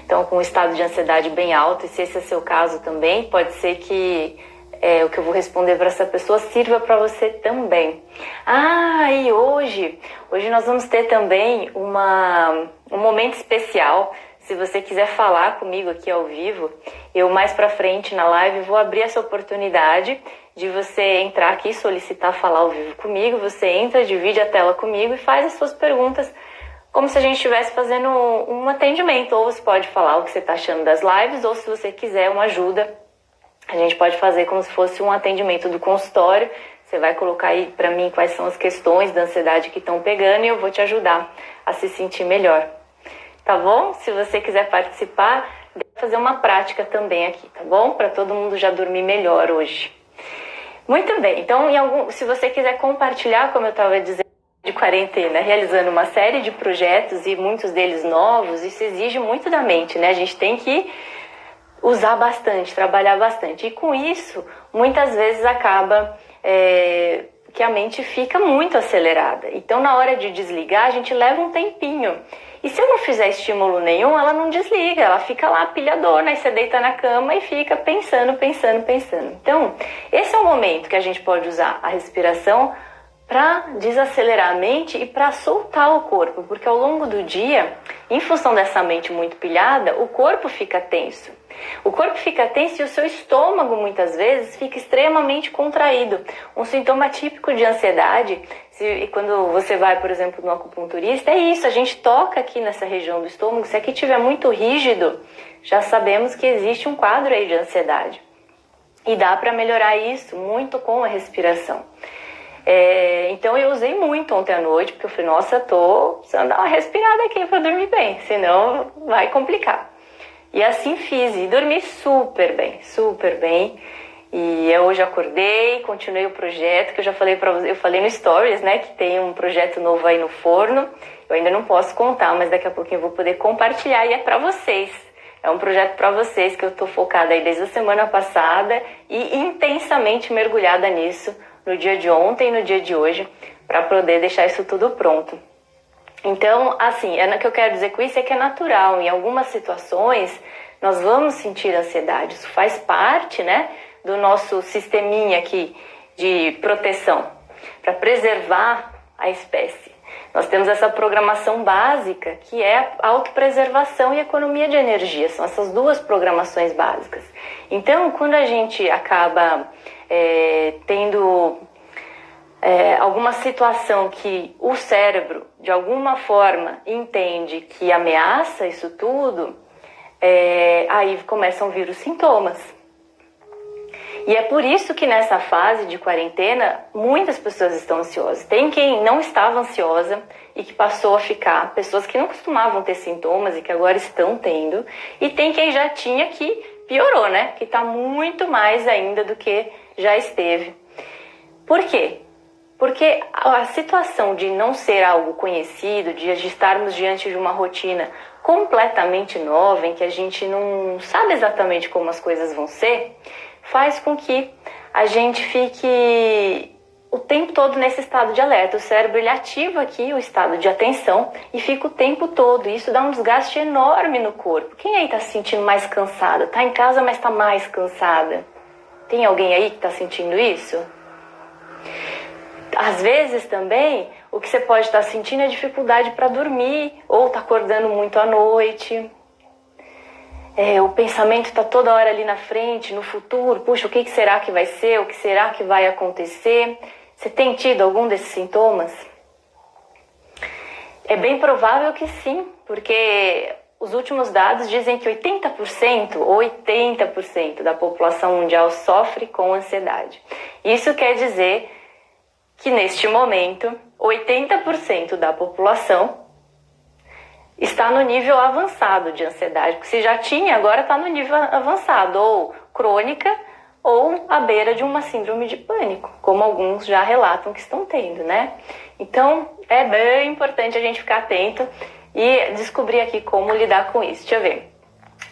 Então, com um estado de ansiedade bem alto, e se esse é seu caso também, pode ser que o que eu vou responder para essa pessoa sirva para você também. E hoje nós vamos ter também um momento especial. Se você quiser falar comigo aqui ao vivo, eu mais pra frente na live vou abrir essa oportunidade de você entrar aqui e solicitar falar ao vivo comigo. Você entra, divide a tela comigo e faz as suas perguntas como se a gente estivesse fazendo um atendimento. Ou você pode falar o que você está achando das lives, ou se você quiser uma ajuda, a gente pode fazer como se fosse um atendimento do consultório. Você vai colocar aí para mim quais são as questões da ansiedade que estão pegando e eu vou te ajudar a se sentir melhor. Tá bom? Se você quiser participar, deve fazer uma prática também aqui, tá bom? Para todo mundo já dormir melhor hoje. Muito bem, então se você quiser compartilhar, como eu estava dizendo, de quarentena, realizando uma série de projetos e muitos deles novos, isso exige muito da mente, né? A gente tem que usar bastante, trabalhar bastante. E com isso, muitas vezes acaba que a mente fica muito acelerada. Então, na hora de desligar, a gente leva um tempinho. E se eu não fizer estímulo nenhum, ela não desliga, ela fica lá pilhadona, aí você deita na cama e fica pensando. Então, esse é o momento que a gente pode usar a respiração para desacelerar a mente e para soltar o corpo, porque ao longo do dia, em função dessa mente muito pilhada, o corpo fica tenso. O corpo fica tenso e o seu estômago, muitas vezes, fica extremamente contraído. Um sintoma típico de ansiedade, quando você vai, por exemplo, no acupunturista, é isso, a gente toca aqui nessa região do estômago. Se aqui estiver muito rígido, já sabemos que existe um quadro aí de ansiedade. E dá para melhorar isso muito com a respiração. Então eu usei muito ontem à noite, porque eu falei, nossa, tô precisando dar uma respirada aqui para dormir bem, senão vai complicar. E assim fiz, e dormi super bem. E eu hoje acordei, continuei o projeto, que eu já falei para você, eu falei no Stories, né, que tem um projeto novo aí no forno. Eu ainda não posso contar, mas daqui a pouquinho eu vou poder compartilhar, e é para vocês. É um projeto para vocês, que eu tô focada aí desde a semana passada e intensamente mergulhada nisso no dia de ontem e no dia de hoje, para poder deixar isso tudo pronto. Então, assim, o que eu quero dizer com isso é que é natural. Em algumas situações, nós vamos sentir ansiedade. Isso faz parte, né, do nosso sisteminha aqui de proteção, para preservar a espécie. Nós temos essa programação básica, que é a autopreservação e economia de energia. São essas duas programações básicas. Então, quando a gente acaba tendo alguma situação que o cérebro, de alguma forma, entende que ameaça isso tudo, aí começam a vir os sintomas. E é por isso que nessa fase de quarentena, muitas pessoas estão ansiosas. Tem quem não estava ansiosa e que passou a ficar, pessoas que não costumavam ter sintomas e que agora estão tendo. E tem quem já tinha, que piorou, né? Que está muito mais ainda do que já esteve. Por quê? Porque a situação de não ser algo conhecido, de estarmos diante de uma rotina completamente nova, em que a gente não sabe exatamente como as coisas vão ser, faz com que a gente fique o tempo todo nesse estado de alerta. O cérebro, ele ativa aqui o estado de atenção e fica o tempo todo. Isso dá um desgaste enorme no corpo. Quem aí está se sentindo mais cansada? Está em casa, mas está mais cansada? Tem alguém aí que está sentindo isso? Às vezes também, o que você pode estar sentindo é dificuldade para dormir, ou está acordando muito à noite. O pensamento está toda hora ali na frente, no futuro. Puxa, o que será que vai ser? O que será que vai acontecer? Você tem tido algum desses sintomas? É bem provável que sim, porque os últimos dados dizem que 80% da população mundial sofre com ansiedade. Isso quer dizer que neste momento, 80% da população está no nível avançado de ansiedade, porque se já tinha, agora está no nível avançado, ou crônica, ou à beira de uma síndrome de pânico, como alguns já relatam que estão tendo, né? Então, é bem importante a gente ficar atento e descobrir aqui como lidar com isso. Deixa eu ver.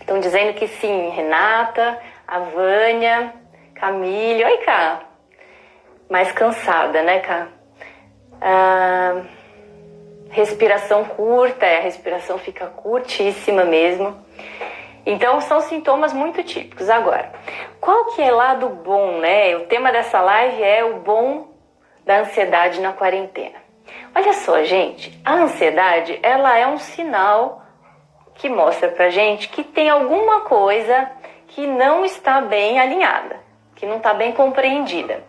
Estão dizendo que sim, Renata, a Vânia, Camille. Oi, Cá. Mais cansada, né, Cá? Respiração curta, a respiração fica curtíssima mesmo. Então, são sintomas muito típicos. Agora, qual que é lado bom, né? O tema dessa live é o bom da ansiedade na quarentena. Olha só, gente, a ansiedade, ela é um sinal que mostra pra gente que tem alguma coisa que não está bem alinhada, que não está bem compreendida.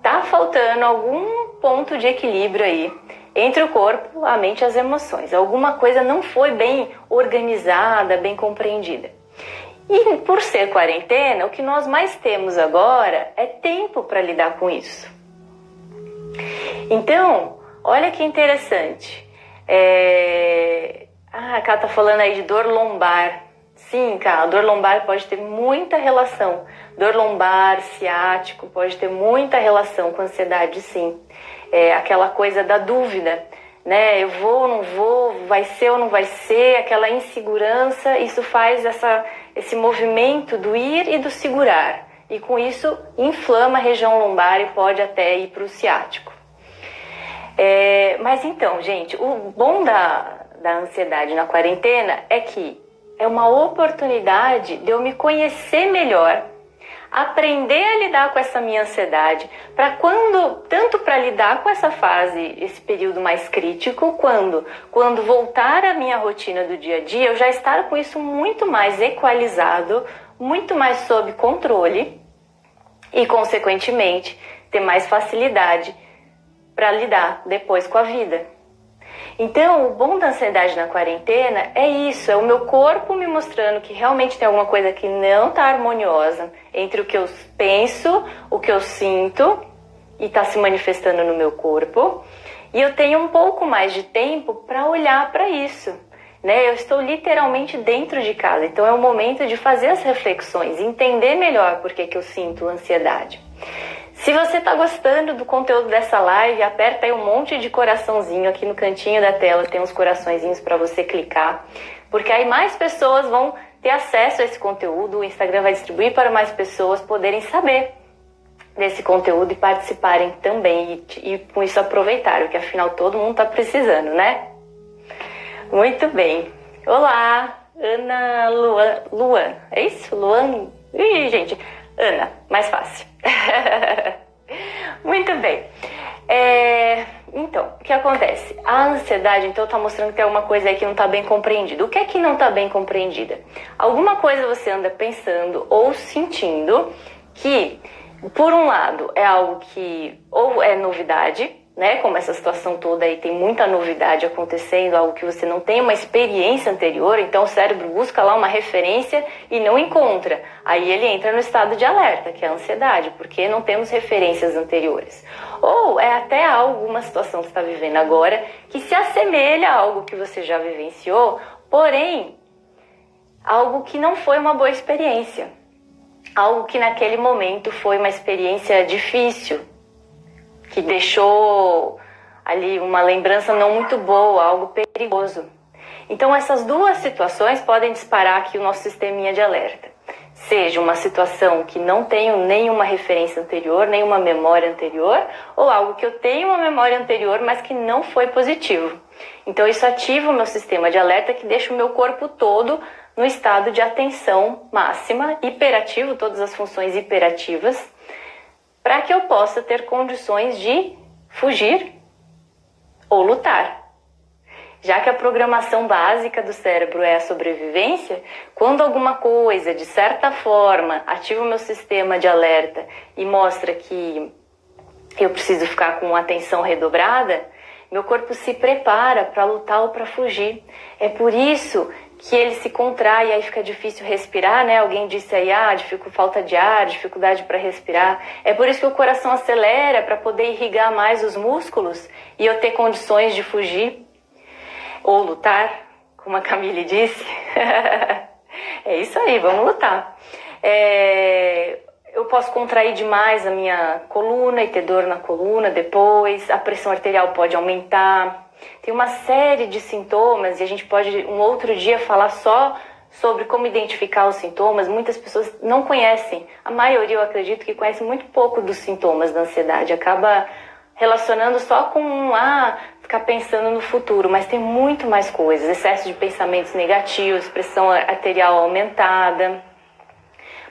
Tá faltando algum ponto de equilíbrio aí entre o corpo, a mente e as emoções. Alguma coisa não foi bem organizada, bem compreendida. E por ser quarentena, o que nós mais temos agora é tempo para lidar com isso. Então, olha que interessante. A Cá tá falando aí de dor lombar. Sim, Cá, dor lombar pode ter muita relação. Dor lombar, ciático, pode ter muita relação com ansiedade, sim. Aquela coisa da dúvida, né? Eu vou ou não vou, vai ser ou não vai ser, aquela insegurança, isso faz esse movimento do ir e do segurar. E com isso, inflama a região lombar e pode até ir para o ciático. Mas então, gente, o bom da ansiedade na quarentena é que é uma oportunidade de eu me conhecer melhor, aprender a lidar com essa minha ansiedade, tanto para lidar com essa fase, esse período mais crítico, quando voltar à minha rotina do dia a dia, eu já estar com isso muito mais equalizado, muito mais sob controle e, consequentemente, ter mais facilidade para lidar depois com a vida. Então, o bom da ansiedade na quarentena é isso, é o meu corpo me mostrando que realmente tem alguma coisa que não está harmoniosa entre o que eu penso, o que eu sinto e está se manifestando no meu corpo. E eu tenho um pouco mais de tempo para olhar para isso, né? Eu estou literalmente dentro de casa, então é o momento de fazer as reflexões, entender melhor por que eu sinto ansiedade. Se você está gostando do conteúdo dessa live, aperta aí um monte de coraçãozinho aqui no cantinho da tela, tem uns coraçõezinhos para você clicar, porque aí mais pessoas vão ter acesso a esse conteúdo, o Instagram vai distribuir para mais pessoas poderem saber desse conteúdo e participarem também e com isso aproveitarem, porque afinal todo mundo está precisando, né? Muito bem. Olá, Ana Luan, é isso? Luan? Ih, gente, Ana, mais fácil. Muito bem. Então, o que acontece? A ansiedade, então, está mostrando que tem alguma coisa aí que não está bem compreendida. O que é que não está bem compreendida? Alguma coisa você anda pensando ou sentindo que, por um lado, é algo que ou é novidade, né? Como essa situação toda aí tem muita novidade acontecendo, algo que você não tem uma experiência anterior, então o cérebro busca lá uma referência e não encontra. Aí ele entra no estado de alerta, que é a ansiedade, porque não temos referências anteriores. Ou é até alguma situação que você está vivendo agora que se assemelha a algo que você já vivenciou, porém, algo que não foi uma boa experiência. Algo que naquele momento foi uma experiência difícil, que deixou ali uma lembrança não muito boa, algo perigoso. Então essas duas situações podem disparar aqui o nosso sisteminha de alerta. Seja uma situação que não tenho nenhuma referência anterior, nenhuma memória anterior, ou algo que eu tenho uma memória anterior, mas que não foi positivo. Então isso ativa o meu sistema de alerta, que deixa o meu corpo todo no estado de atenção máxima, hiperativo, todas as funções hiperativas, para que eu possa ter condições de fugir ou lutar. Já que a programação básica do cérebro é a sobrevivência, quando alguma coisa, de certa forma, ativa o meu sistema de alerta e mostra que eu preciso ficar com atenção redobrada, meu corpo se prepara para lutar ou para fugir. É por isso que ele se contrai e aí fica difícil respirar, né? Alguém disse aí, falta de ar, dificuldade para respirar. É por isso que o coração acelera para poder irrigar mais os músculos e eu ter condições de fugir ou lutar, como a Camille disse. É isso aí, vamos lutar. Eu posso contrair demais a minha coluna e ter dor na coluna depois, a pressão arterial pode aumentar. Tem uma série de sintomas e a gente pode um outro dia falar só sobre como identificar os sintomas. Muitas pessoas não conhecem, a maioria eu acredito que conhece muito pouco dos sintomas da ansiedade, acaba relacionando só com, ficar pensando no futuro, mas tem muito mais coisas. Excesso de pensamentos negativos, pressão arterial aumentada,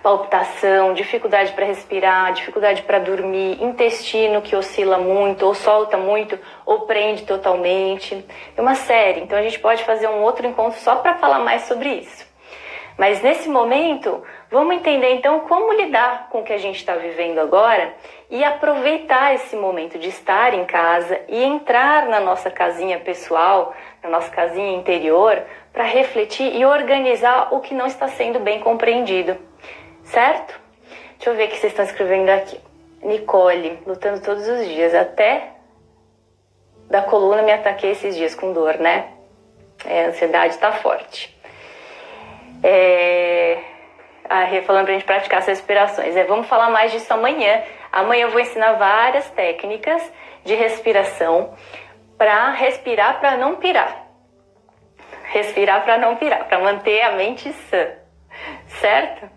palpitação, dificuldade para respirar, dificuldade para dormir, intestino que oscila muito, ou solta muito, ou prende totalmente. É uma série, então a gente pode fazer um outro encontro só para falar mais sobre isso. Mas nesse momento, vamos entender então como lidar com o que a gente está vivendo agora e aproveitar esse momento de estar em casa e entrar na nossa casinha pessoal, na nossa casinha interior, para refletir e organizar o que não está sendo bem compreendido. Certo? Deixa eu ver o que vocês estão escrevendo aqui. Nicole, lutando todos os dias, até da coluna me ataquei esses dias com dor, né? A ansiedade tá forte. A Rê falando pra gente praticar as respirações. Vamos falar mais disso amanhã. Amanhã eu vou ensinar várias técnicas de respiração para respirar para não pirar. Respirar para não pirar, para manter a mente sã. Certo?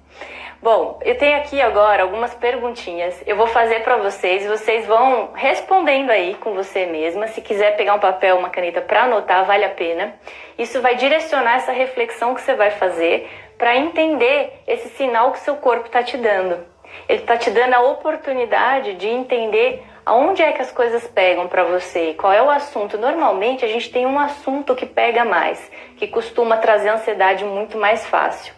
Bom, eu tenho aqui agora algumas perguntinhas. Eu vou fazer para vocês e vocês vão respondendo aí com você mesma. Se quiser pegar um papel, uma caneta para anotar, vale a pena. Isso vai direcionar essa reflexão que você vai fazer para entender esse sinal que seu corpo está te dando. Ele está te dando a oportunidade de entender aonde é que as coisas pegam para você e qual é o assunto. Normalmente a gente tem um assunto que pega mais, que costuma trazer ansiedade muito mais fácil.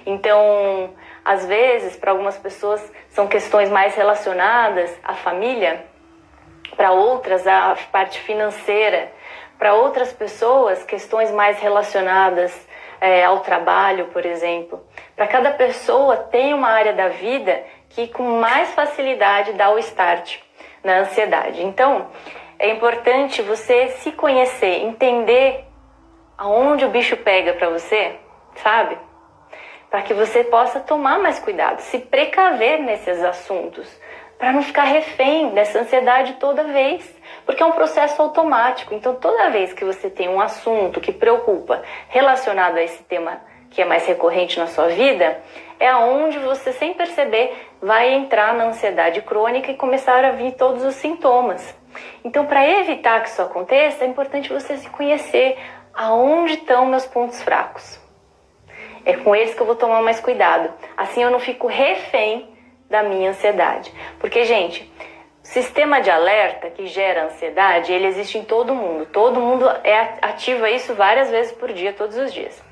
Então, às vezes, para algumas pessoas, são questões mais relacionadas à família, para outras, à parte financeira, para outras pessoas, questões mais relacionadas ao trabalho, por exemplo. Para cada pessoa tem uma área da vida que com mais facilidade dá o start na ansiedade. Então, é importante você se conhecer, entender aonde o bicho pega para você, sabe? Para que você possa tomar mais cuidado, se precaver nesses assuntos, para não ficar refém dessa ansiedade toda vez, porque é um processo automático. Então, toda vez que você tem um assunto que preocupa relacionado a esse tema que é mais recorrente na sua vida, é onde você, sem perceber, vai entrar na ansiedade crônica e começar a vir todos os sintomas. Então, para evitar que isso aconteça, é importante você se conhecer aonde estão meus pontos fracos. É com eles que eu vou tomar mais cuidado. Assim eu não fico refém da minha ansiedade. Porque, gente, o sistema de alerta que gera ansiedade, ele existe em todo mundo. Todo mundo ativa isso várias vezes por dia, todos os dias.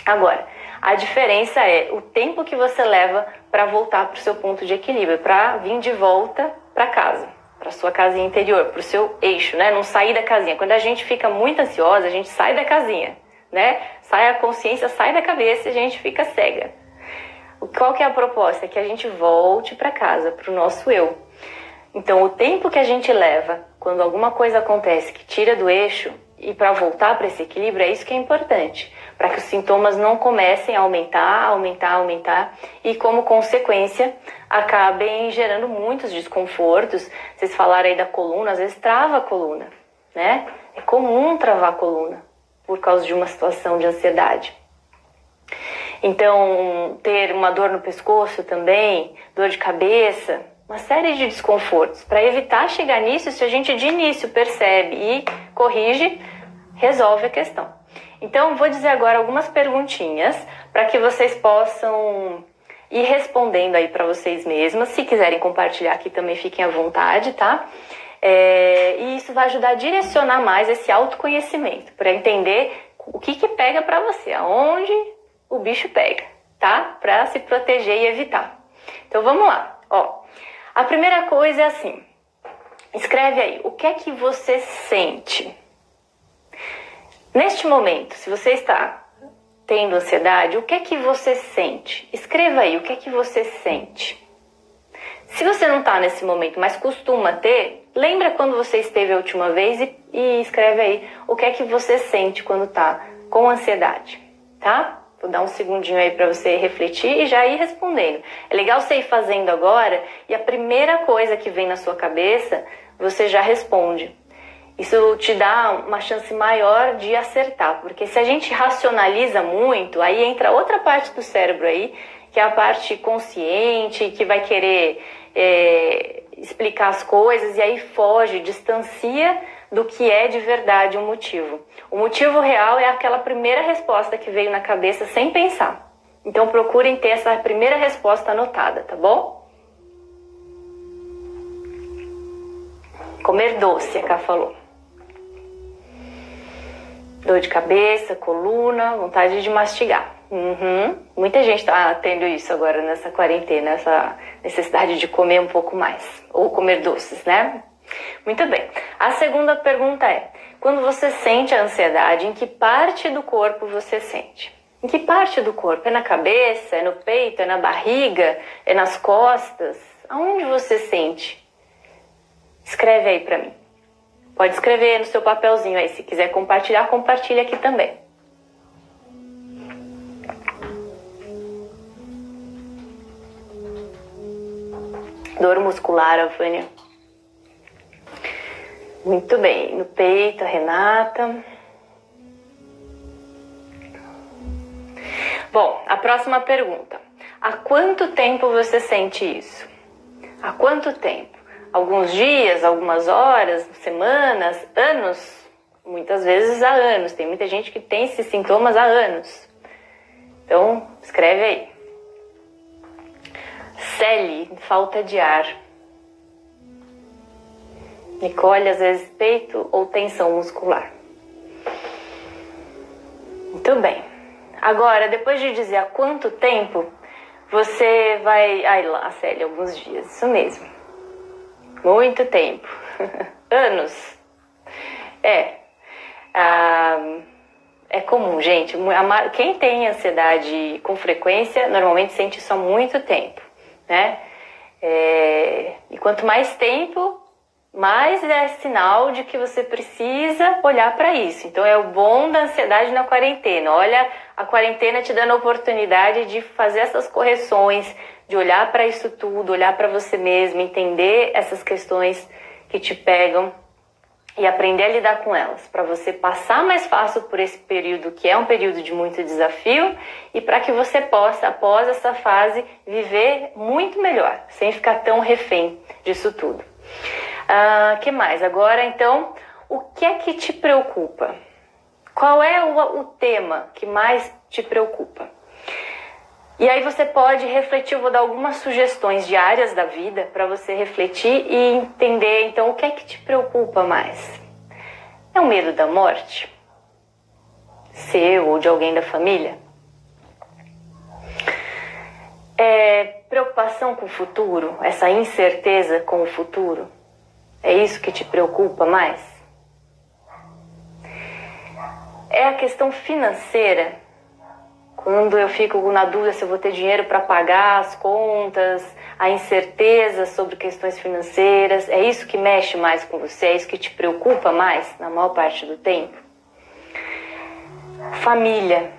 Agora, a diferença é o tempo que você leva para voltar para o seu ponto de equilíbrio, para vir de volta para casa, para sua casinha interior, para o seu eixo, né? Não sair da casinha. Quando a gente fica muito ansiosa, a gente sai da casinha, né? Sai a consciência, sai da cabeça e a gente fica cega. Qual que é a proposta? É que a gente volte para casa, para o nosso eu. Então, o tempo que a gente leva quando alguma coisa acontece que tira do eixo e para voltar para esse equilíbrio, é isso que é importante. Para que os sintomas não comecem a aumentar e, como consequência, acabem gerando muitos desconfortos. Vocês falaram aí da coluna, às vezes trava a coluna, né? É comum travar a coluna por causa de uma situação de ansiedade. Então, ter uma dor no pescoço também, dor de cabeça, uma série de desconfortos. Para evitar chegar nisso, se a gente de início percebe e corrige, resolve a questão. Então, vou dizer agora algumas perguntinhas para que vocês possam ir respondendo aí para vocês mesmas. Se quiserem compartilhar aqui também, fiquem à vontade, tá? E isso vai ajudar a direcionar mais esse autoconhecimento, para entender o que pega para você, aonde o bicho pega, tá? Para se proteger e evitar. Então, vamos lá. Ó, a primeira coisa é assim, escreve aí, o que é que você sente? Neste momento, se você está tendo ansiedade, o que é que você sente? Escreva aí, o que é que você sente? Se você não está nesse momento, mas costuma ter, lembra quando você esteve a última vez e escreve aí o que é que você sente quando está com ansiedade, tá? Vou dar um segundinho aí para você refletir e já ir respondendo. É legal você ir fazendo agora e a primeira coisa que vem na sua cabeça, você já responde. Isso te dá uma chance maior de acertar, porque se a gente racionaliza muito, aí entra outra parte do cérebro aí, que é a parte consciente, que vai querer explicar as coisas, e aí foge, distancia do que é de verdade o motivo. O motivo real é aquela primeira resposta que veio na cabeça sem pensar. Então procurem ter essa primeira resposta anotada, tá bom? Comer doce, a Ká falou. Dor de cabeça, coluna, vontade de mastigar. Muita gente está tendo isso agora nessa quarentena, essa necessidade de comer um pouco mais. Ou comer doces, né? Muito bem. A segunda pergunta é: quando você sente a ansiedade, em que parte do corpo você sente? Em que parte do corpo? É na cabeça? É no peito? É na barriga? É nas costas? Aonde você sente? Escreve aí pra mim. Pode escrever no seu papelzinho aí. Se quiser compartilhar, compartilha aqui também. Dor muscular, a Vânia. Muito bem. No peito, a Renata. Bom, a próxima pergunta. Há quanto tempo você sente isso? Há quanto tempo? Alguns dias, algumas horas, semanas, anos? Muitas vezes há anos. Tem muita gente que tem esses sintomas há anos. Então, escreve aí. Celi, falta de ar. Nicole, às vezes peito ou tensão muscular. Muito bem. Agora, depois de dizer há quanto tempo, você vai... Ai, lá, Célia, alguns dias. Isso mesmo. Muito tempo. Anos. É comum, gente. Quem tem ansiedade com frequência, normalmente sente isso há muito tempo, né? E quanto mais tempo, mais é sinal de que você precisa olhar para isso. Então é o bom da ansiedade na quarentena. Olha, a quarentena te dando a oportunidade de fazer essas correções, de olhar para isso tudo, olhar para você mesmo, entender essas questões que te pegam e aprender a lidar com elas, para você passar mais fácil por esse período que é um período de muito desafio e para que você possa, após essa fase, viver muito melhor, sem ficar tão refém disso tudo. Que mais? Agora, então, o que é que te preocupa? Qual é o tema que mais te preocupa? E aí você pode refletir, eu vou dar algumas sugestões de áreas da vida para você refletir e entender, então, o que é que te preocupa mais? É o medo da morte? Seu ou de alguém da família? É preocupação com o futuro? Essa incerteza com o futuro? É isso que te preocupa mais? É a questão financeira? Quando eu fico na dúvida se eu vou ter dinheiro para pagar as contas, a incerteza sobre questões financeiras, é isso que mexe mais com você? É isso que te preocupa mais na maior parte do tempo? Família.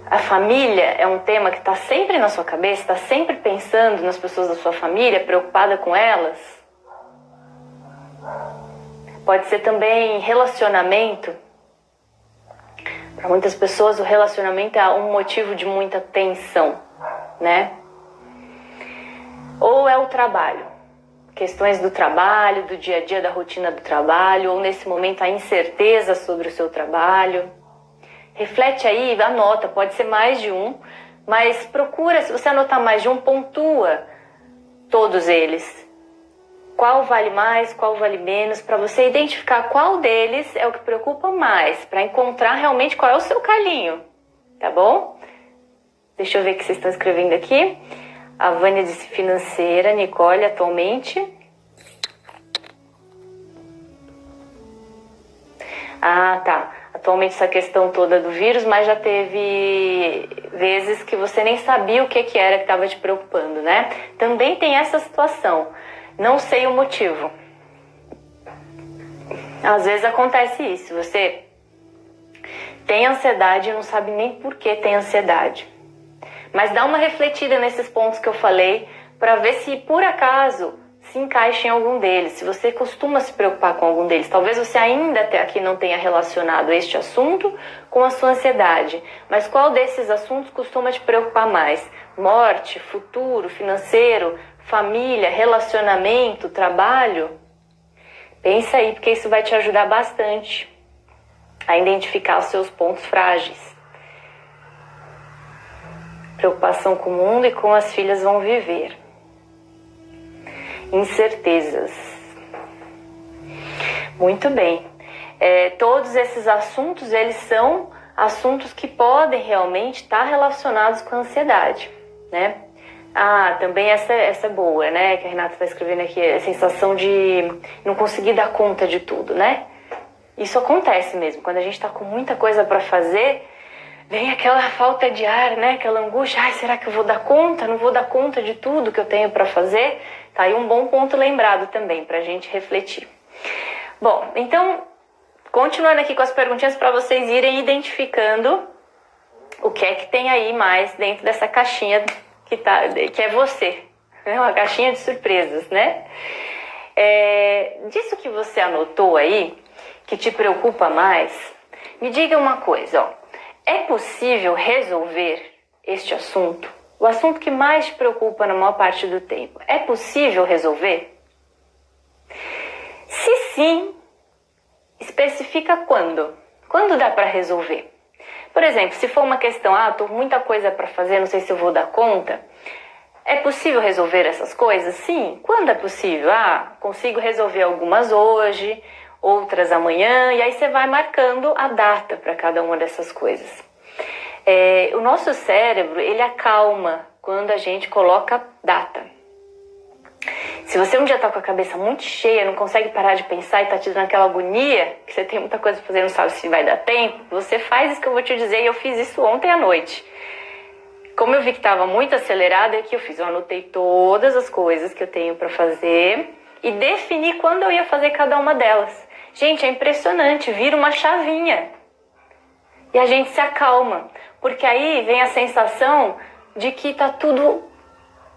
A família é um tema que está sempre na sua cabeça, está sempre pensando nas pessoas da sua família, preocupada com elas? Pode ser também relacionamento. Para muitas pessoas o relacionamento é um motivo de muita tensão, né? Ou é o trabalho. Questões do trabalho, do dia a dia, da rotina do trabalho, ou nesse momento a incerteza sobre o seu trabalho. Reflete aí, anota, pode ser mais de um, mas procura, se você anotar mais de um, pontua todos eles. Qual vale mais, qual vale menos, para você identificar qual deles é o que preocupa mais, para encontrar realmente qual é o seu calinho, tá bom? Deixa eu ver o que vocês estão escrevendo aqui. A Vânia disse financeira, Nicole atualmente. Tá. Atualmente essa questão toda do vírus, mas já teve vezes que você nem sabia o que era que estava te preocupando, né? Também tem essa situação. Não sei o motivo. Às vezes acontece isso. Você tem ansiedade e não sabe nem por que tem ansiedade. Mas dá uma refletida nesses pontos que eu falei para ver se por acaso se encaixa em algum deles. Se você costuma se preocupar com algum deles. Talvez você ainda até aqui não tenha relacionado este assunto com a sua ansiedade. Mas qual desses assuntos costuma te preocupar mais? Morte, futuro, financeiro, família, relacionamento, trabalho? Pensa aí, porque isso vai te ajudar bastante a identificar os seus pontos frágeis. Preocupação com o mundo e como as filhas vão viver. Incertezas. Muito bem. Todos esses assuntos, eles são assuntos que podem realmente estar relacionados com a ansiedade, né? Também essa é boa, né? Que a Renata está escrevendo aqui, a sensação de não conseguir dar conta de tudo, né? Isso acontece mesmo, quando a gente está com muita coisa para fazer, vem aquela falta de ar, né? Aquela angústia, será que eu vou dar conta? Não vou dar conta de tudo que eu tenho para fazer? Tá aí um bom ponto lembrado também para a gente refletir. Bom, então, continuando aqui com as perguntinhas para vocês irem identificando o que é que tem aí mais dentro dessa caixinha que é você, né? Uma caixinha de surpresas, né? Disso que você anotou aí, que te preocupa mais, me diga uma coisa, ó. É possível resolver este assunto? O assunto que mais te preocupa na maior parte do tempo. É possível resolver? Se sim, especifica quando. Quando dá para resolver? Por exemplo, se for uma questão, tô com muita coisa para fazer, não sei se eu vou dar conta. É possível resolver essas coisas? Sim. Quando é possível? Consigo resolver algumas hoje, outras amanhã, e aí você vai marcando a data para cada uma dessas coisas. O nosso cérebro, ele acalma quando a gente coloca data. Se você um dia tá com a cabeça muito cheia, não consegue parar de pensar e tá te dando aquela agonia, que você tem muita coisa pra fazer e não sabe se vai dar tempo, você faz isso que eu vou te dizer, e eu fiz isso ontem à noite. Como eu vi que estava muito acelerada, é que eu fiz. Eu anotei todas as coisas que eu tenho para fazer e defini quando eu ia fazer cada uma delas. Gente, é impressionante, vira uma chavinha. E a gente se acalma, porque aí vem a sensação de que tá tudo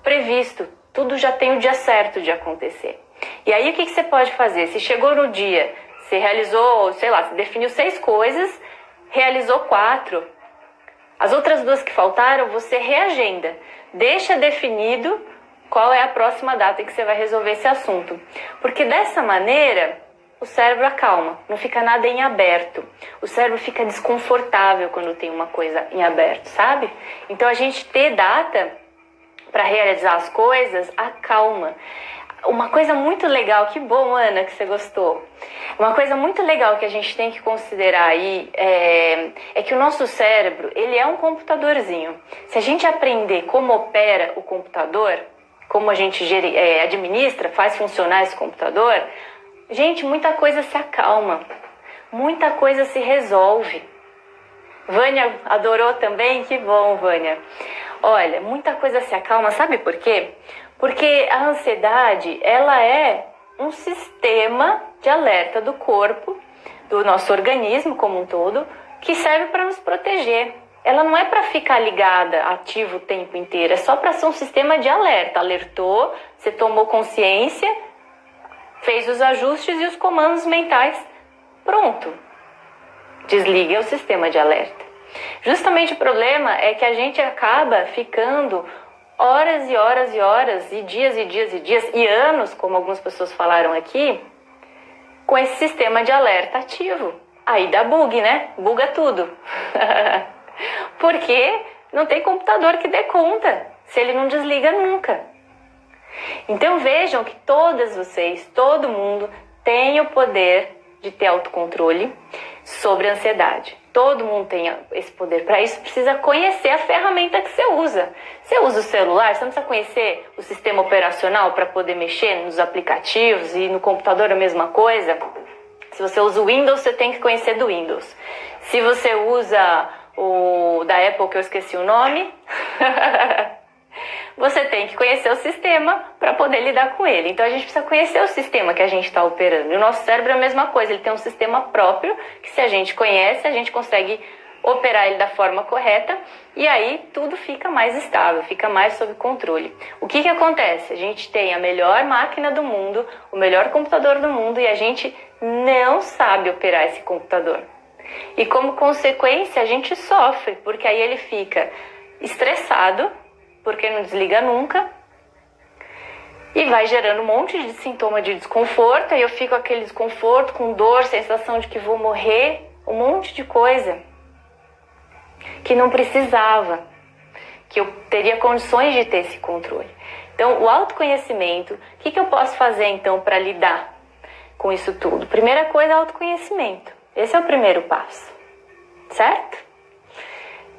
previsto, tudo já tem o dia certo de acontecer. E aí o que você pode fazer? Se chegou no dia, você realizou, você definiu 6 coisas, realizou 4. As outras 2 que faltaram, você reagenda. Deixa definido qual é a próxima data em que você vai resolver esse assunto. Porque dessa maneira, o cérebro acalma, não fica nada em aberto. O cérebro fica desconfortável quando tem uma coisa em aberto, sabe? Então a gente ter data para realizar as coisas acalma. Uma coisa muito legal, que bom, Ana, que você gostou. Uma coisa muito legal que a gente tem que considerar aí é que o nosso cérebro, ele é um computadorzinho. Se a gente aprender como opera o computador, como a gente administra, faz funcionar esse computador, gente, muita coisa se acalma, muita coisa se resolve. Vânia adorou também? Que bom, Vânia. Olha, muita coisa se acalma, sabe por quê? Porque a ansiedade, ela é um sistema de alerta do corpo, do nosso organismo como um todo, que serve para nos proteger. Ela não é para ficar ligada, ativa o tempo inteiro, é só para ser um sistema de alerta. Alertou, você tomou consciência, fez os ajustes e os comandos mentais. Pronto. Desliga o sistema de alerta. Justamente o problema é que a gente acaba ficando horas e horas e horas, e dias e dias e dias, e anos, como algumas pessoas falaram aqui, com esse sistema de alerta ativo. Aí dá bug, né? Buga tudo. Porque não tem computador que dê conta, se ele não desliga nunca. Então vejam que todas vocês, todo mundo, tem o poder de ter autocontrole sobre a ansiedade. Todo mundo tem esse poder. Para isso, precisa conhecer a ferramenta que você usa. Você usa o celular, você não precisa conhecer o sistema operacional para poder mexer nos aplicativos, e no computador a mesma coisa. Se você usa o Windows, você tem que conhecer do Windows. Se você usa o da Apple, que eu esqueci o nome, você tem que conhecer o sistema para poder lidar com ele. Então a gente precisa conhecer o sistema que a gente está operando. E o nosso cérebro é a mesma coisa, ele tem um sistema próprio que, se a gente conhece, a gente consegue operar ele da forma correta, e aí tudo fica mais estável, fica mais sob controle. O que acontece? A gente tem a melhor máquina do mundo, o melhor computador do mundo, e a gente não sabe operar esse computador. E como consequência a gente sofre, porque aí ele fica estressado, porque não desliga nunca, E vai gerando um monte de sintoma de desconforto, aí eu fico com aquele desconforto, com dor, sensação de que vou morrer, um monte de coisa que não precisava, que eu teria condições de ter esse controle. Então, o autoconhecimento, o que eu posso fazer então para lidar com isso tudo? Primeira coisa é autoconhecimento. Esse é o primeiro passo, certo?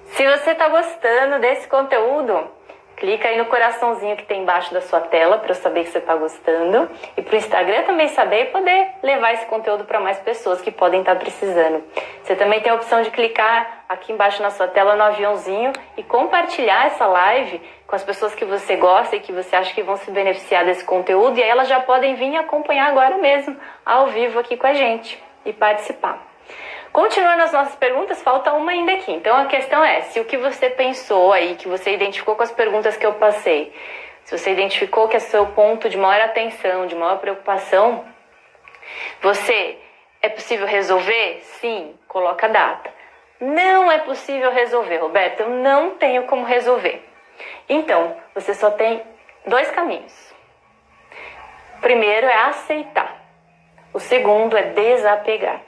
Se você está gostando desse conteúdo, clica aí no coraçãozinho que tem embaixo da sua tela para eu saber que você está gostando. E para o Instagram também saber e poder levar esse conteúdo para mais pessoas que podem estar precisando. Você também tem a opção de clicar aqui embaixo na sua tela no aviãozinho e compartilhar essa live com as pessoas que você gosta e que você acha que vão se beneficiar desse conteúdo. E aí elas já podem vir acompanhar agora mesmo, ao vivo aqui com a gente e participar. Continuando as nossas perguntas, falta uma ainda aqui. Então a questão é, se o que você pensou aí, que você identificou com as perguntas que eu passei, se você identificou que é seu ponto de maior atenção, de maior preocupação, é possível resolver? Sim, coloca a data. Não é possível resolver, Roberto, eu não tenho como resolver. Então, você só tem 2 caminhos. O primeiro é aceitar. O segundo é desapegar.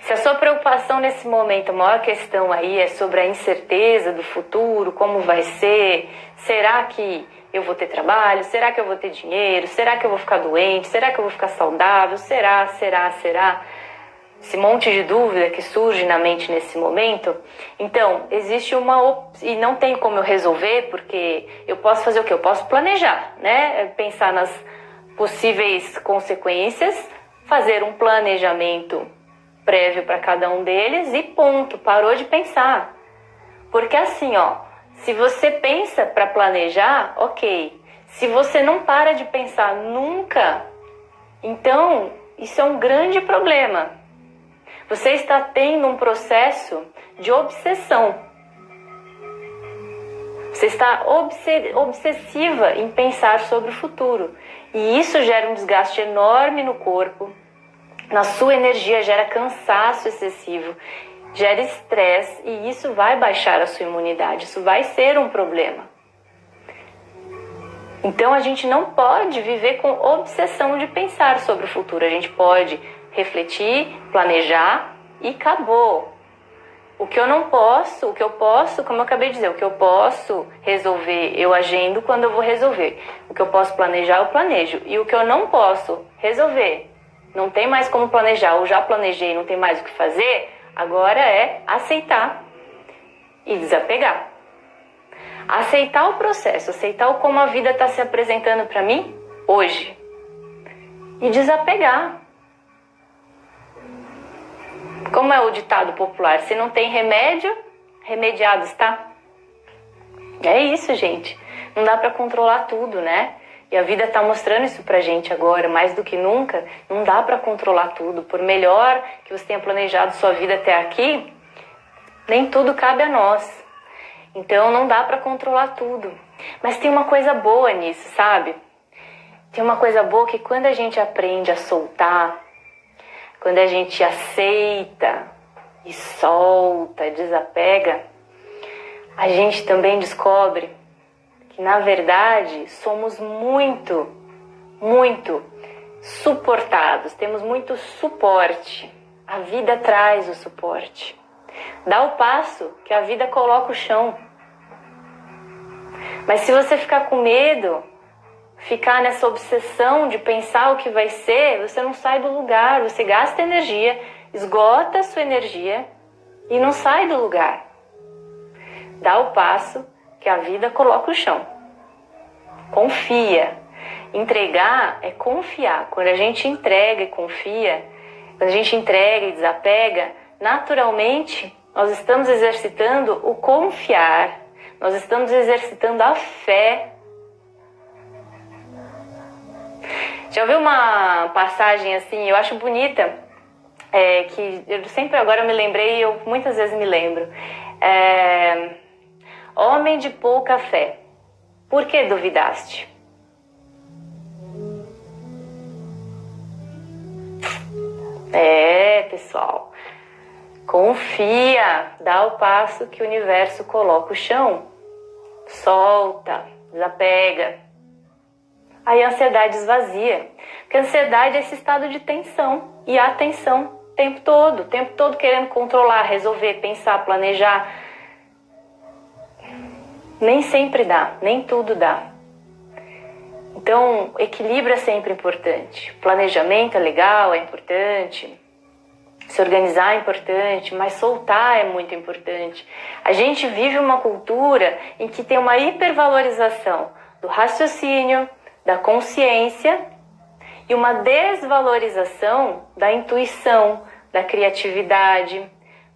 Se a sua preocupação nesse momento, a maior questão aí é sobre a incerteza do futuro, como vai ser, será que eu vou ter trabalho, será que eu vou ter dinheiro, será que eu vou ficar doente, será que eu vou ficar saudável, será? Esse monte de dúvida que surge na mente nesse momento. Então, existe e não tem como eu resolver, porque eu posso fazer o quê? Eu posso planejar, né? Pensar nas possíveis consequências, fazer um planejamento prévio para cada um deles e ponto, parou de pensar. Porque assim, se você pensa para planejar, ok. Se você não para de pensar nunca, então isso é um grande problema. Você está tendo um processo de obsessão. Você está obsessiva em pensar sobre o futuro. E isso gera um desgaste enorme no corpo, na sua energia, gera cansaço excessivo, gera estresse e isso vai baixar a sua imunidade, isso vai ser um problema. Então a gente não pode viver com obsessão de pensar sobre o futuro, a gente pode refletir, planejar e acabou. O que eu posso, como eu acabei de dizer, o que eu posso resolver, eu agendo quando eu vou resolver. O que eu posso planejar, eu planejo. E o que eu não posso resolver, não tem mais como planejar, ou já planejei, não tem mais o que fazer, agora é aceitar e desapegar. Aceitar o processo, aceitar como a vida está se apresentando para mim hoje. E desapegar. Como é o ditado popular, se não tem remédio, remediado está. É isso, gente. Não dá para controlar tudo, né? E a vida está mostrando isso pra gente agora, mais do que nunca. Não dá para controlar tudo. Por melhor que você tenha planejado sua vida até aqui, nem tudo cabe a nós. Então não dá para controlar tudo. Mas tem uma coisa boa nisso, sabe? Tem uma coisa boa que quando a gente aprende a soltar, quando a gente aceita e solta, desapega, a gente também descobre que na verdade somos muito suportados, temos muito suporte. A vida traz o suporte. Dá o passo que a vida coloca o chão. Mas se você ficar com medo, ficar nessa obsessão de pensar o que vai ser, você não sai do lugar, você gasta energia, esgota a sua energia e não sai do lugar. Dá o passo que a vida coloca o chão. Confia. Entregar é confiar. Quando a gente entrega e confia, quando a gente entrega e desapega, naturalmente nós estamos exercitando o confiar, nós estamos exercitando a fé. Já ouviu uma passagem assim, eu acho bonita, que eu sempre agora me lembrei e eu muitas vezes me lembro. Homem de pouca fé, por que duvidaste? Pessoal, confia, dá o passo que o universo coloca o chão, solta, desapega. aí a ansiedade esvazia. Porque a ansiedade é esse estado de tensão e atenção o tempo todo querendo controlar, resolver, pensar, planejar. Nem sempre dá, nem tudo dá. Então, equilíbrio é sempre importante. Planejamento é legal, é importante. Se organizar é importante, mas soltar é muito importante. A gente vive uma cultura em que tem uma hipervalorização do raciocínio, da consciência e uma desvalorização da intuição, da criatividade.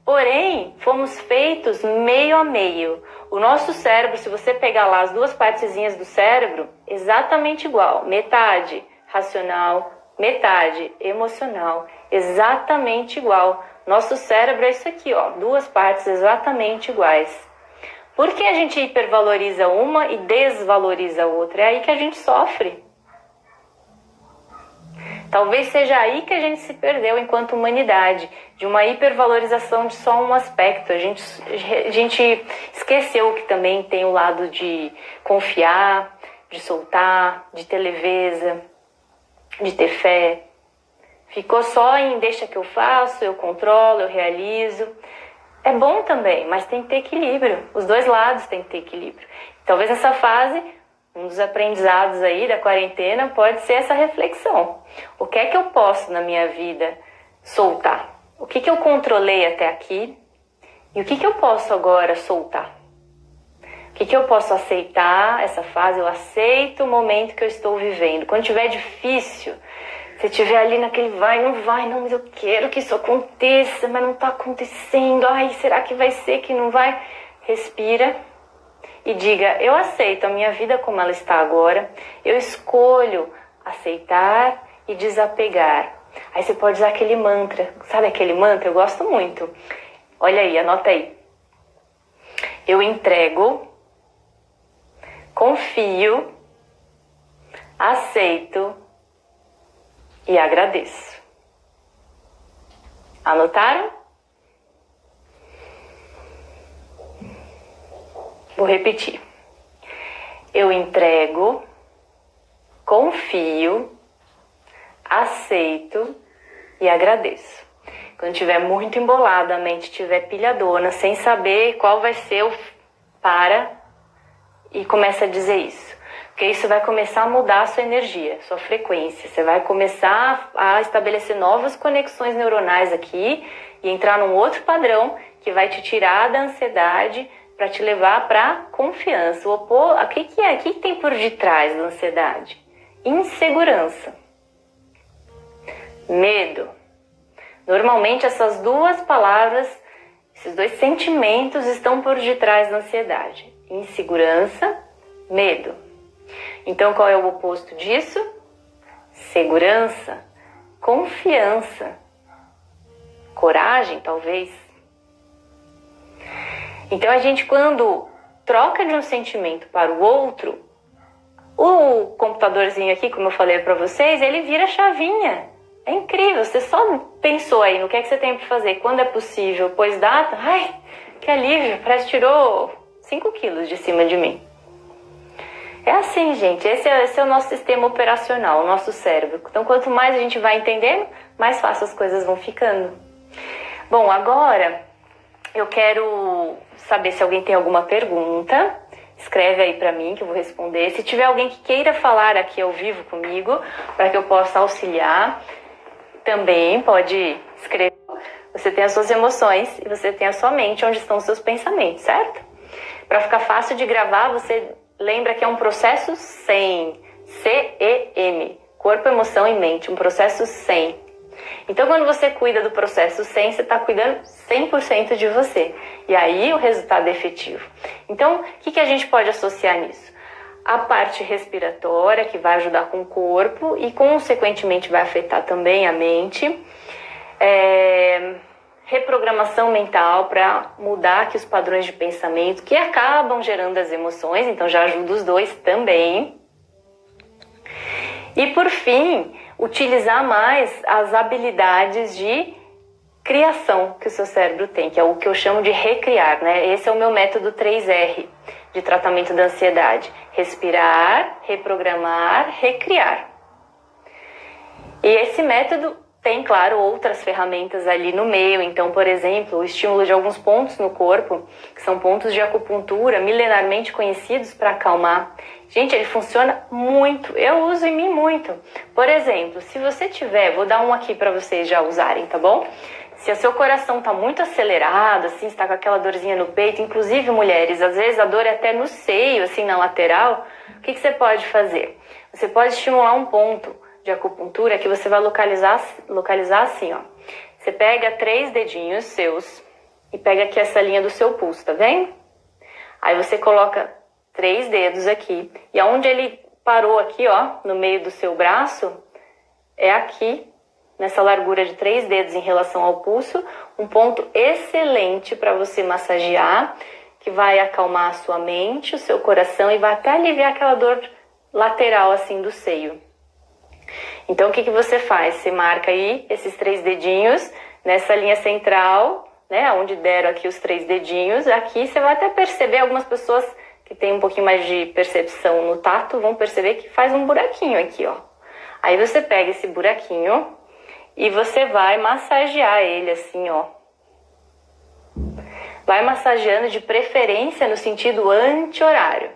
Porém, fomos feitos meio a meio. O nosso cérebro, se você pegar lá as duas partezinhas do cérebro, exatamente igual. Metade racional, metade emocional, exatamente igual. Nosso cérebro é isso aqui, ó, duas partes exatamente iguais. Por que a gente hipervaloriza uma e desvaloriza a outra? É aí que a gente sofre. Talvez seja aí que a gente se perdeu enquanto humanidade, de uma hipervalorização de só um aspecto. A gente esqueceu que também tem o lado de confiar, de soltar, de ter leveza, de ter fé. Ficou só em deixa que eu faço, eu controlo, eu realizo. É bom também, mas tem que ter equilíbrio. Os dois lados tem que ter equilíbrio. Talvez nessa fase, um dos aprendizados aí da quarentena pode ser essa reflexão. O que é que eu posso na minha vida soltar? O que eu controlei até aqui? E o que eu posso agora soltar? O que eu posso aceitar essa fase? Eu aceito o momento que eu estou vivendo. Quando estiver difícil, se estiver ali naquele vai, não, mas eu quero que isso aconteça, mas não está acontecendo. Ai, será que vai ser que não vai? Respira e diga, eu aceito a minha vida como ela está agora, eu escolho aceitar e desapegar. Aí você pode usar aquele mantra, sabe aquele mantra? Eu gosto muito. Olha aí, anota aí. Eu entrego, confio, aceito e agradeço. Anotaram? Vou repetir. Eu entrego, confio, aceito e agradeço. Quando estiver muito embolada, a mente estiver pilhadona, sem saber qual vai ser o para, e começa a dizer isso. Porque isso vai começar a mudar a sua energia, sua frequência. Você vai começar a estabelecer novas conexões neuronais aqui e entrar num outro padrão que vai te tirar da ansiedade para te levar para confiança. O que é? O que tem por detrás da ansiedade? Insegurança. Medo. Normalmente essas duas palavras, esses dois sentimentos estão por detrás da ansiedade. Insegurança, medo. Então qual é o oposto disso? Segurança, confiança, coragem talvez. Então a gente quando troca de um sentimento para o outro, o computadorzinho aqui, como eu falei para vocês, ele vira chavinha. É incrível, você só pensou aí no que é que você tem para fazer, quando é possível, pôs data, ai, que alívio, parece que tirou 5 quilos de cima de mim. É assim, gente, esse é o nosso sistema operacional, o nosso cérebro. Então quanto mais a gente vai entendendo, mais fácil as coisas vão ficando. Bom, agora eu quero saber se alguém tem alguma pergunta. Escreve aí pra mim que eu vou responder. Se tiver alguém que queira falar aqui ao vivo comigo, para que eu possa auxiliar, também pode escrever. Você tem as suas emoções e você tem a sua mente, onde estão os seus pensamentos, certo? Para ficar fácil de gravar, você lembra que é um processo CEM. C-E-M. Corpo, emoção e mente. Um processo CEM. Então, quando você cuida do processo 100, você está cuidando 100% de você. E aí, o resultado é efetivo. Então, o que a gente pode associar nisso? A parte respiratória, que vai ajudar com o corpo e, consequentemente, vai afetar também a mente. Reprogramação mental para mudar aqui os padrões de pensamento, que acabam gerando as emoções. Então, já ajuda os dois também. E, por fim, utilizar mais as habilidades de criação que o seu cérebro tem, que é o que eu chamo de recriar, né? Esse é o meu método 3R de tratamento da ansiedade. Respirar, reprogramar, recriar. E esse método tem, claro, outras ferramentas ali no meio. Então, por exemplo, o estímulo de alguns pontos no corpo, que são pontos de acupuntura milenarmente conhecidos para acalmar. Gente, ele funciona muito. Eu uso em mim muito. Por exemplo, se você tiver, vou dar um aqui para vocês já usarem, tá bom? Se o seu coração tá muito acelerado, assim, está com aquela dorzinha no peito, inclusive mulheres, às vezes a dor é até no seio, assim, na lateral, o que você pode fazer? Você pode estimular um ponto de acupuntura que você vai localizar assim, ó. Você pega 3 dedinhos seus e pega aqui essa linha do seu pulso, tá vendo? Aí você coloca 3 dedos aqui e aonde ele parou aqui, ó, no meio do seu braço, é aqui, nessa largura de 3 dedos em relação ao pulso, um ponto excelente para você massagear, que vai acalmar a sua mente, o seu coração e vai até aliviar aquela dor lateral assim do seio. Então o que você faz? Você marca aí esses 3 dedinhos nessa linha central, né, onde deram aqui os 3 dedinhos. Aqui você vai até perceber, algumas pessoas que têm um pouquinho mais de percepção no tato vão perceber que faz um buraquinho aqui, ó. Aí você pega esse buraquinho e você vai massagear ele assim, ó. Vai massageando de preferência no sentido anti-horário.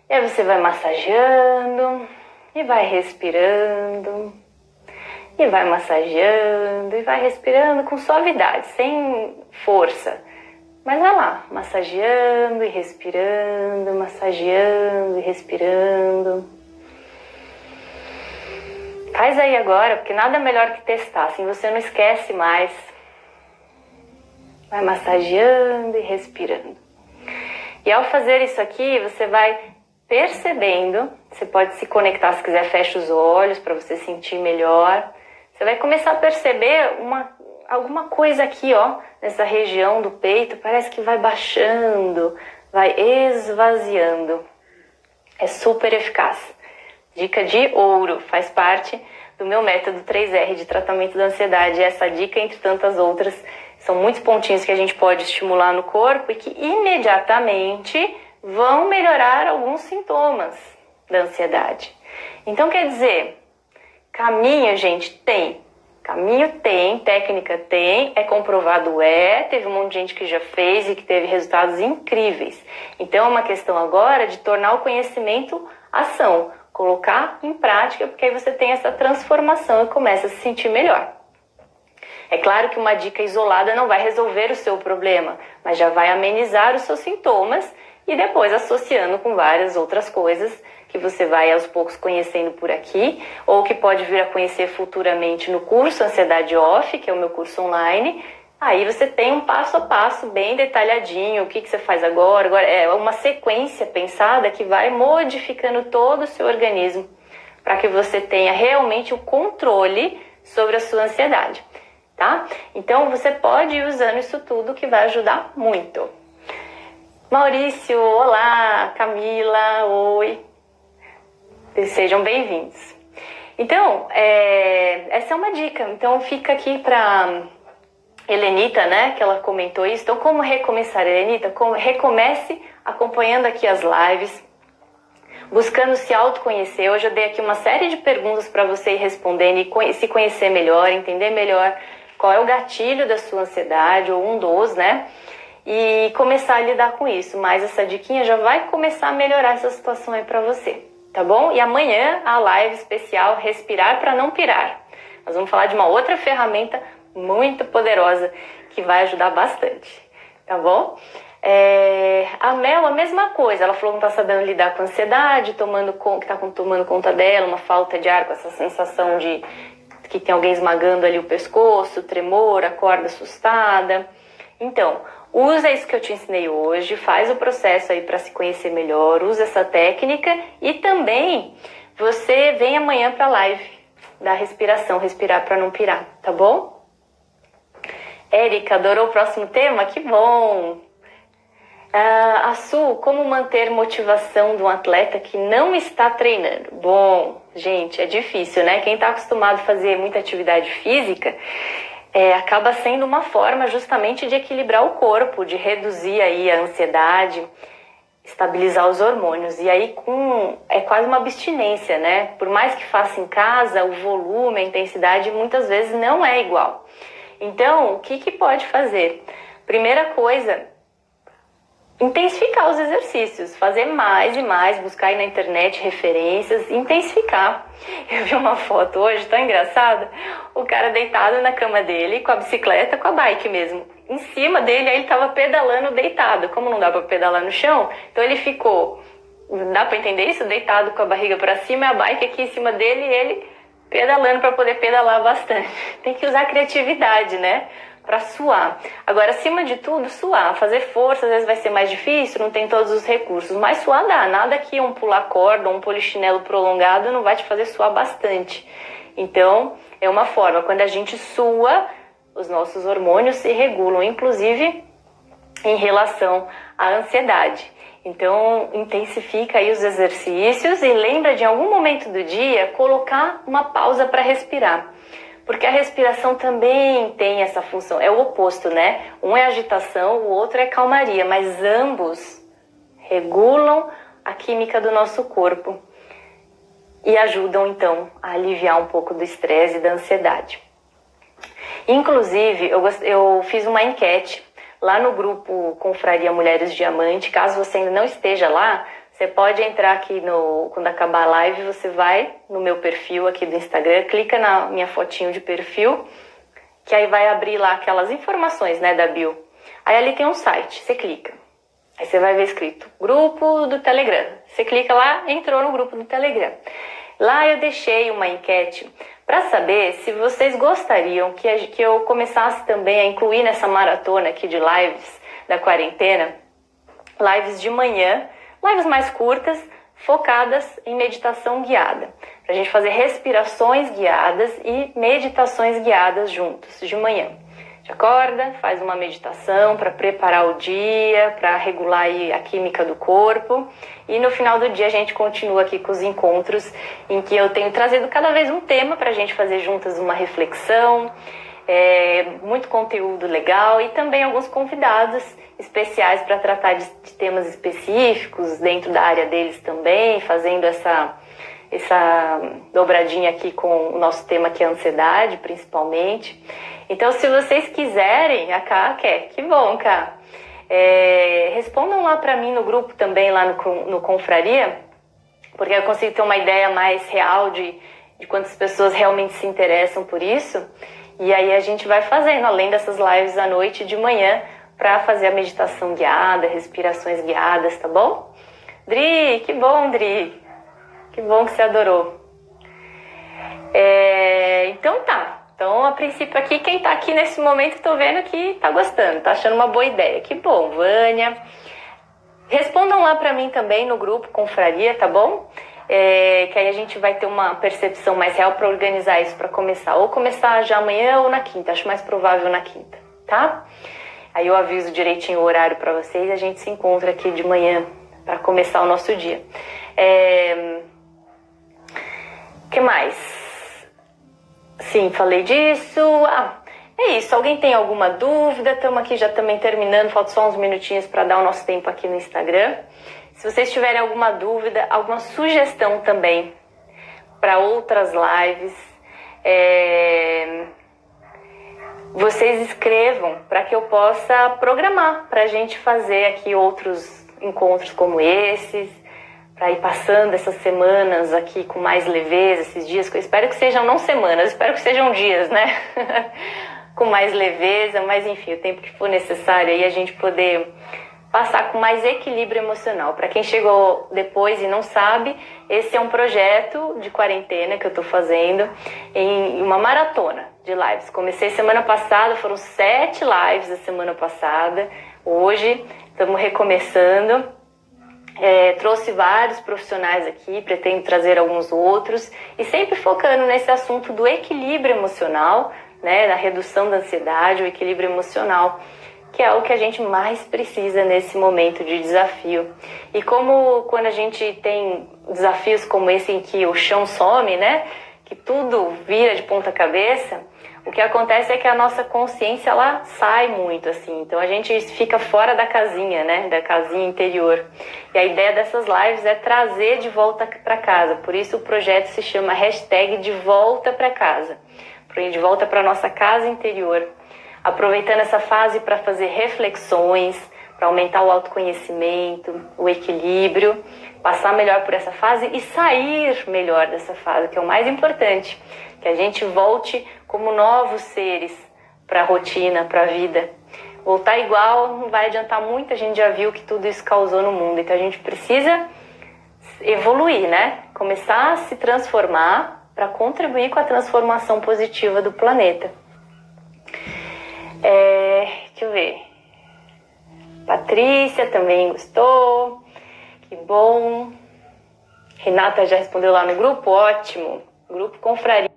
E aí você vai massageando e vai respirando. E vai massageando e vai respirando com suavidade, sem força. Mas vai lá, massageando e respirando, massageando e respirando. Faz aí agora, porque nada é melhor que testar, assim você não esquece mais. Vai massageando e respirando. E ao fazer isso aqui, você vai percebendo, você pode se conectar, se quiser fecha os olhos para você sentir melhor. Você vai começar a perceber alguma coisa aqui, ó, nessa região do peito, parece que vai baixando, vai esvaziando. É super eficaz. Dica de ouro, faz parte do meu método 3R de tratamento da ansiedade. Essa dica, entre tantas outras, são muitos pontinhos que a gente pode estimular no corpo e que imediatamente vão melhorar alguns sintomas da ansiedade. Então, quer dizer, caminho, gente, tem. Caminho tem, técnica tem, é comprovado, teve um monte de gente que já fez e que teve resultados incríveis. Então, é uma questão agora de tornar o conhecimento ação, colocar em prática, porque aí você tem essa transformação e começa a se sentir melhor. É claro que uma dica isolada não vai resolver o seu problema, mas já vai amenizar os seus sintomas e depois associando com várias outras coisas que você vai aos poucos conhecendo por aqui, ou que pode vir a conhecer futuramente no curso Ansiedade Off, que é o meu curso online. Aí você tem um passo a passo bem detalhadinho, o que você faz agora. Agora é uma sequência pensada que vai modificando todo o seu organismo para que você tenha realmente o controle sobre a sua ansiedade, tá? Então você pode ir usando isso tudo que vai ajudar muito. Maurício, olá, Camila, oi. Sejam bem-vindos. Então, essa é uma dica. Então, fica aqui para Helenita, né, que ela comentou isso. Então, como recomeçar, Helenita? Recomece acompanhando aqui as lives, buscando se autoconhecer. Hoje eu dei aqui uma série de perguntas para você ir respondendo e se conhecer melhor, entender melhor qual é o gatilho da sua ansiedade, ou um dos, né? E começar a lidar com isso. Mas essa diquinha já vai começar a melhorar essa situação aí para você. Tá bom? E amanhã a live especial Respirar para não pirar. Nós vamos falar de uma outra ferramenta muito poderosa que vai ajudar bastante. Tá bom? A Mel, a mesma coisa. Ela falou que não tá sabendo lidar com a ansiedade, que tá tomando conta dela, uma falta de ar, com essa sensação de que tem alguém esmagando ali o pescoço, tremor, acorda assustada. Então, usa isso que eu te ensinei hoje, faz o processo aí para se conhecer melhor, usa essa técnica e também você vem amanhã para a live da respiração, respirar para não pirar, tá bom? Érica, adorou o próximo tema? Que bom! A Su, como manter motivação de um atleta que não está treinando? Bom, gente, é difícil, né? Quem está acostumado a fazer muita atividade física acaba sendo uma forma justamente de equilibrar o corpo, de reduzir aí a ansiedade, estabilizar os hormônios. E aí é quase uma abstinência, né? Por mais que faça em casa, o volume, a intensidade muitas vezes não é igual. Então, o que pode fazer? Primeira coisa, intensificar os exercícios, fazer mais e mais, buscar aí na internet referências, intensificar. Eu vi uma foto hoje, tão engraçada, o cara deitado na cama dele, com a bicicleta, com a bike mesmo, em cima dele, aí ele tava pedalando deitado. Como não dá pra pedalar no chão, então ele ficou, dá pra entender isso? Deitado com a barriga pra cima, a bike aqui em cima dele e ele pedalando para poder pedalar bastante. Tem que usar criatividade, né? Para suar. Agora, acima de tudo, suar. Fazer força, às vezes vai ser mais difícil, não tem todos os recursos. Mas suar dá. Nada que um pular corda ou um polichinelo prolongado não vai te fazer suar bastante. Então, é uma forma. Quando a gente sua, os nossos hormônios se regulam, inclusive em relação à ansiedade. Então, intensifica aí os exercícios e lembra de em algum momento do dia colocar uma pausa para respirar. Porque a respiração também tem essa função, é o oposto, né? Um é agitação, o outro é calmaria, mas ambos regulam a química do nosso corpo e ajudam, então, a aliviar um pouco do estresse e da ansiedade. Inclusive, eu fiz uma enquete lá no grupo Confraria Mulheres Diamante. Caso você ainda não esteja lá, você pode entrar aqui quando acabar a live, você vai no meu perfil aqui do Instagram, clica na minha fotinho de perfil, que aí vai abrir lá aquelas informações, né, da bio. Aí ali tem um site, você clica. Aí você vai ver escrito grupo do Telegram. Você clica lá, entrou no grupo do Telegram. Lá eu deixei uma enquete para saber se vocês gostariam que eu começasse também a incluir nessa maratona aqui de lives da quarentena, lives de manhã, lives mais curtas, focadas em meditação guiada. Para a gente fazer respirações guiadas e meditações guiadas juntos, de manhã. Acorda, faz uma meditação para preparar o dia, para regular aí a química do corpo. E no final do dia a gente continua aqui com os encontros em que eu tenho trazido cada vez um tema para a gente fazer juntas uma reflexão, muito conteúdo legal e também alguns convidados especiais para tratar de temas específicos dentro da área deles também, fazendo essa dobradinha aqui com o nosso tema que é a ansiedade, principalmente. Então, se vocês quiserem, a Ká quer, que bom, Ká. Respondam lá para mim no grupo também, lá no Confraria, porque eu consigo ter uma ideia mais real de quantas pessoas realmente se interessam por isso. E aí a gente vai fazendo, além dessas lives à noite e de manhã, para fazer a meditação guiada, respirações guiadas, tá bom? Dri, que bom, Dri. Que bom que você adorou. Então tá. Então, a princípio aqui, quem tá aqui nesse momento, tô vendo que tá gostando, tá achando uma boa ideia. Que bom, Vânia. Respondam lá pra mim também no grupo Confraria, tá bom? Que aí a gente vai ter uma percepção mais real pra organizar isso pra começar. Ou começar já amanhã ou na quinta, acho mais provável na quinta, tá? Aí eu aviso direitinho o horário pra vocês e a gente se encontra aqui de manhã pra começar o nosso dia. Que mais? Sim, falei disso. É isso. Alguém tem alguma dúvida? Estamos aqui já também terminando. Falta só uns minutinhos para dar o nosso tempo aqui no Instagram. Se vocês tiverem alguma dúvida, alguma sugestão também para outras lives, vocês escrevam para que eu possa programar para a gente fazer aqui outros encontros como esses, para ir passando essas semanas aqui com mais leveza, esses dias, que eu espero que sejam não semanas, espero que sejam dias, né? Com mais leveza, mas enfim, o tempo que for necessário aí a gente poder passar com mais equilíbrio emocional. Para quem chegou depois e não sabe, esse é um projeto de quarentena que eu tô fazendo em uma maratona de lives. Comecei semana passada, foram 7 lives a semana passada, hoje estamos recomeçando. Trouxe vários profissionais aqui, pretendo trazer alguns outros e sempre focando nesse assunto do equilíbrio emocional, né, da redução da ansiedade, o equilíbrio emocional, que é o que a gente mais precisa nesse momento de desafio. E como quando a gente tem desafios como esse em que o chão some, né, que tudo vira de ponta cabeça, o que acontece é que a nossa consciência, ela sai muito, assim. Então a gente fica fora da casinha, né? Da casinha interior. E a ideia dessas lives é trazer de volta para casa. Por isso o projeto se chama #de volta para casa. De volta para nossa casa interior. Aproveitando essa fase para fazer reflexões, para aumentar o autoconhecimento, o equilíbrio, passar melhor por essa fase e sair melhor dessa fase, que é o mais importante. Que a gente volte como novos seres para a rotina, para a vida. Voltar igual não vai adiantar muito, a gente já viu que tudo isso causou no mundo. Então a gente precisa evoluir, né? Começar a se transformar para contribuir com a transformação positiva do planeta. Deixa eu ver. Patrícia também gostou. Que bom. Renata já respondeu lá no grupo? Ótimo. Grupo Confraria.